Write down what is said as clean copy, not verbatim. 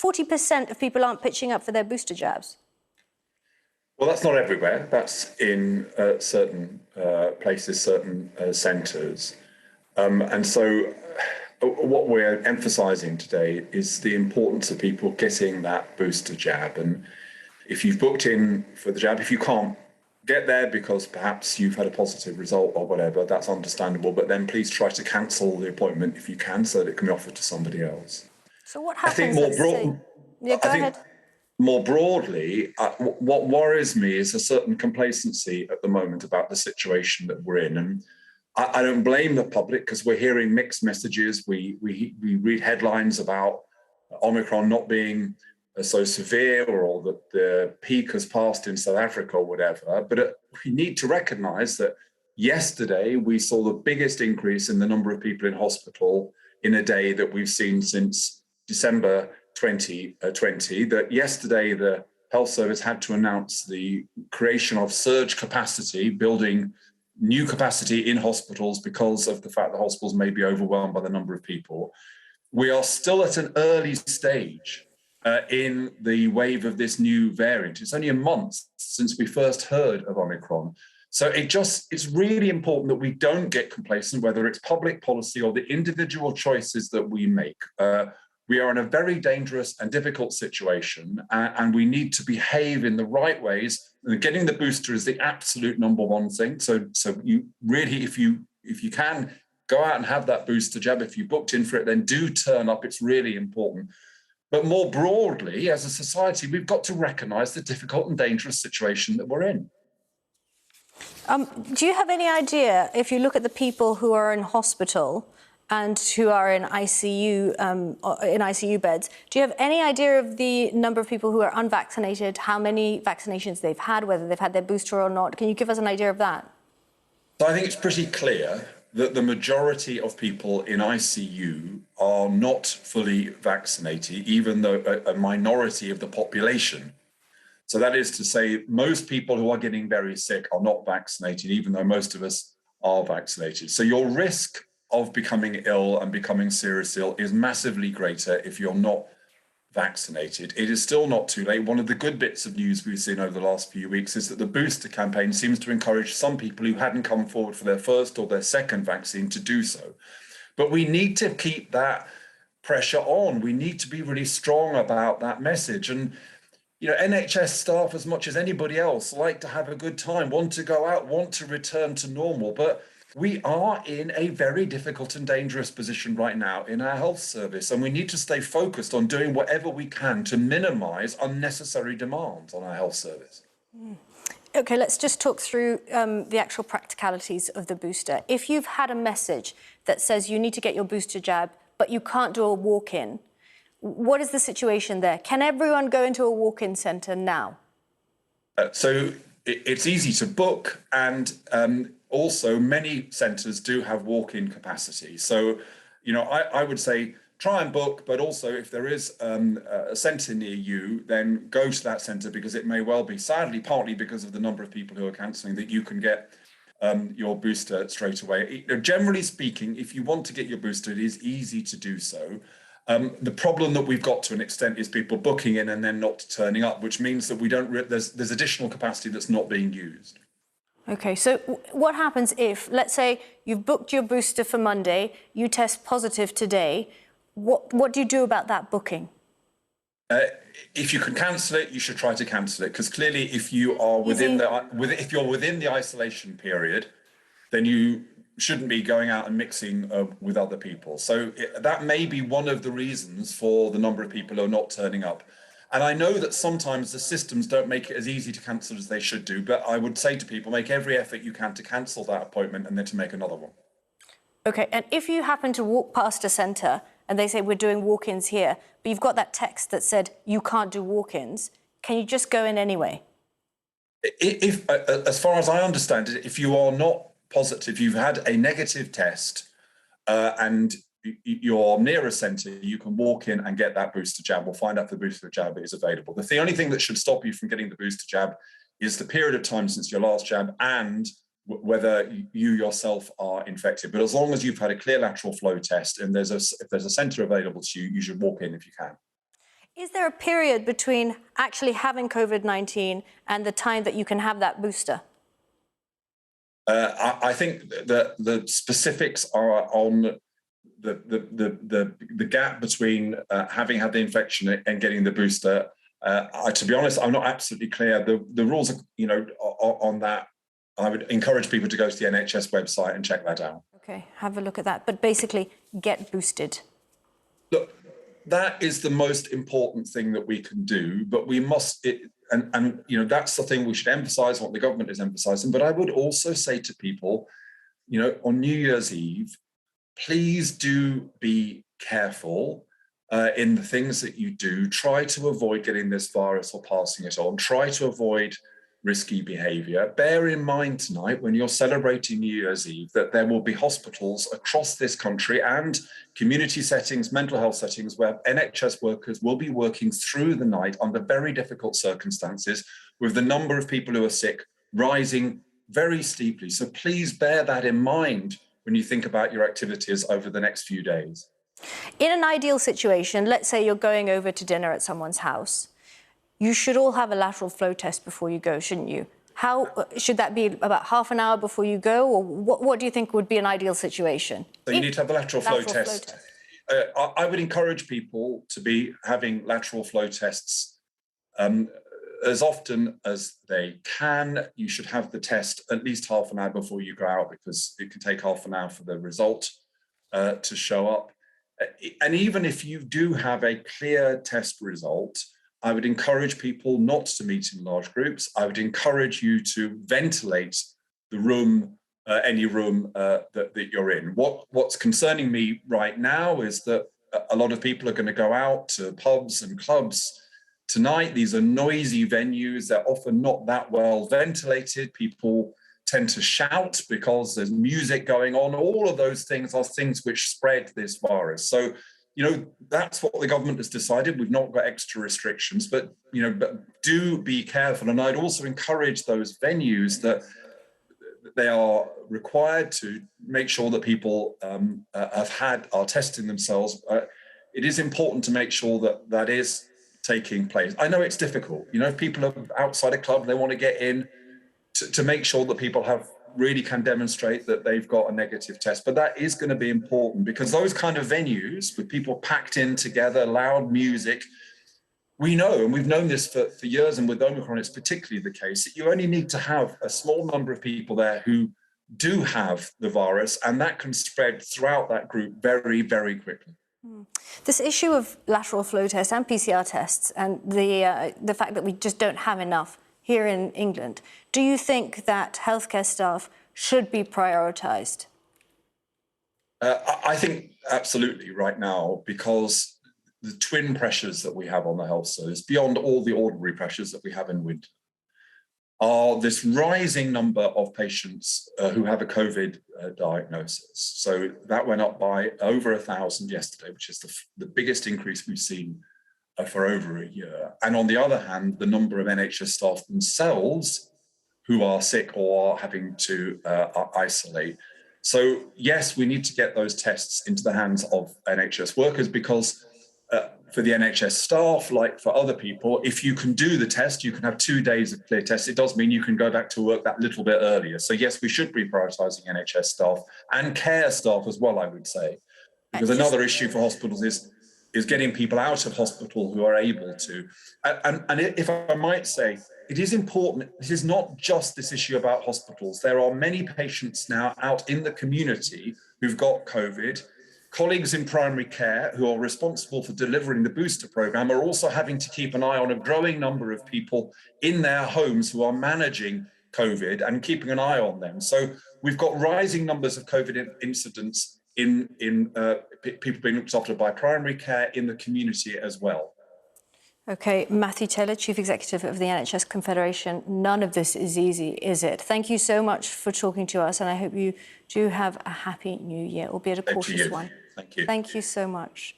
40% of people aren't pitching up for their booster jabs. Well, that's not everywhere. That's in certain places, certain centres. And so what we're emphasising today is the importance of people getting that booster jab. And if you've booked in for the jab, if you can't get there because perhaps you've had a positive result or whatever, that's understandable. But then please try to cancel the appointment if you can, so that it can be offered to somebody else. So what happens? More broadly, what worries me is a certain complacency at the moment about the situation that we're in. And I don't blame the public, because we're hearing mixed messages. We read headlines about Omicron not being so severe, or that the peak has passed in South Africa or whatever. But we need to recognise that yesterday we saw the biggest increase in the number of people in hospital in a day that we've seen since December 2020, that yesterday the health service had to announce the creation of surge capacity, building new capacity in hospitals because of the fact that hospitals may be overwhelmed by the number of people. We are still at an early stage in the wave of this new variant. It's only a month since we first heard of Omicron. So it's really important that we don't get complacent, whether it's public policy or the individual choices that we make. We are in a very dangerous and difficult situation, and we need to behave in the right ways. And getting the booster is the absolute number one thing. So you really, if you can, go out and have that booster jab. If you booked in for it, then do turn up. It's really important. But more broadly, as a society, we've got to recognise the difficult and dangerous situation that we're in. Do you have any idea, if you look at the people who are in hospital and who are in ICU beds, do you have any idea of the number of people who are unvaccinated, how many vaccinations they've had, whether they've had their booster or not? Can you give us an idea of that? So I think it's pretty clear that the majority of people in ICU are not fully vaccinated, even though a minority of the population. So that is to say, most people who are getting very sick are not vaccinated, even though most of us are vaccinated. So your risk of becoming ill and becoming seriously ill is massively greater if you're not vaccinated. It is still not too late. One of the good bits of news we've seen over the last few weeks is that the booster campaign seems to encourage some people who hadn't come forward for their first or their second vaccine to do so. But we need to keep that pressure on. We need to be really strong about that message. And NHS staff, as much as anybody else, like to have a good time, want to go out, want to return to normal. But we are in a very difficult and dangerous position right now in our health service, and we need to stay focused on doing whatever we can to minimise unnecessary demands on our health service. OK, let's just talk through the actual practicalities of the booster. If you've had a message that says you need to get your booster jab, but you can't do a walk-in, what is the situation there? Can everyone go into a walk-in centre now? So it's easy to book, and also many centres do have walk-in capacity. So, I would say try and book, but also if there is a centre near you, then go to that centre, because it may well be, sadly, partly because of the number of people who are cancelling, that you can get your booster straight away. Generally speaking, if you want to get your booster, it is easy to do so. The problem that we've got to an extent is people booking in and then not turning up, which means that there's additional capacity that's not being used. OK, so what happens if, let's say, you've booked your booster for Monday, you test positive today? What do you do about that booking? If you can cancel it, you should try to cancel it, because clearly, if you are within the isolation period, then you shouldn't be going out and mixing with other people. So that may be one of the reasons for the number of people who are not turning up. And I know that sometimes the systems don't make it as easy to cancel as they should do, but I would say to people, make every effort you can to cancel that appointment and then to make another one. OK, and if you happen to walk past a centre and they say, we're doing walk-ins here, but you've got that text that said you can't do walk-ins, can you just go in anyway? If, as far as I understand it, if you are not positive, you've had a negative test and you're near a centre, you can walk in and get that booster jab, or find out if the booster jab is available. The only thing that should stop you from getting the booster jab is the period of time since your last jab and whether you yourself are infected. But as long as you've had a clear lateral flow test and if there's a centre available to you, you should walk in if you can. Is there a period between actually having COVID-19 and the time that you can have that booster? I think that the specifics are on the gap between having had the infection and getting the booster. To be honest, I'm not absolutely clear. The rules are, on that. I would encourage people to go to the NHS website and check that out. Okay, have a look at that. But basically, get boosted. Look, that is the most important thing that we can do, but we must, that's the thing we should emphasize, what the government is emphasizing. But I would also say to people, on New Year's Eve, please do be careful in the things that you do. Try to avoid getting this virus or passing it on. Try to avoid risky behaviour. Bear in mind tonight, when you're celebrating New Year's Eve, that there will be hospitals across this country and community settings, mental health settings, where NHS workers will be working through the night under very difficult circumstances, with the number of people who are sick rising very steeply. So please bear that in mind when you think about your activities over the next few days. In an ideal situation, let's say you're going over to dinner at someone's house, you should all have a lateral flow test before you go, shouldn't you? How should that be? About half an hour before you go, or what do you think would be an ideal situation? So you need to have the lateral flow test. I would encourage people to be having lateral flow tests as often as they can. You should have the test at least half an hour before you go out, because it can take half an hour for the result to show up. And even if you do have a clear test result, I would encourage people not to meet in large groups. I would encourage you to ventilate the room, any room that you're in. What's concerning me right now is that a lot of people are going to go out to pubs and clubs tonight. These are noisy venues. They're often not that well ventilated. People tend to shout because there's music going on. All of those things are things which spread this virus. So, that's what the government has decided. We've not got extra restrictions, but do be careful. And I'd also encourage those venues that they are required to make sure that people are testing themselves. It is important to make sure that is taking place. I know it's difficult. If people are outside a club, they want to get in, to make sure that people really can demonstrate that they've got a negative test. But that is going to be important, because those kind of venues with people packed in together, loud music, we know, and we've known this for years, and with Omicron it's particularly the case, that you only need to have a small number of people there who do have the virus, and that can spread throughout that group very, very quickly. This issue of lateral flow tests and PCR tests, and the fact that we just don't have enough here in England, do you think that healthcare staff should be prioritised? I think absolutely right now, because the twin pressures that we have on the health service, beyond all the ordinary pressures that we have in winter, are this rising number of patients who have a COVID diagnosis. So that went up by over 1,000 yesterday, which is the biggest increase we've seen for over a year. And on the other hand, the number of NHS staff themselves who are sick or are having to isolate. So yes, we need to get those tests into the hands of NHS workers, because for the NHS staff, like for other people, if you can do the test, you can have 2 days of clear tests. It does mean you can go back to work that little bit earlier. So yes, we should be prioritising NHS staff and care staff as well, I would say. Because another issue for hospitals is getting people out of hospital who are able to. And if I might say, it is important, this is not just this issue about hospitals. There are many patients now out in the community who've got COVID. Colleagues in primary care who are responsible for delivering the booster programme are also having to keep an eye on a growing number of people in their homes who are managing COVID and keeping an eye on them. So we've got rising numbers of COVID incidents in people being looked after by primary care in the community as well. OK, Matthew Taylor, Chief Executive of the NHS Confederation. None of this is easy, is it? Thank you so much for talking to us, and I hope you do have a happy new year, albeit a cautious one. Thank you. Thank you so much.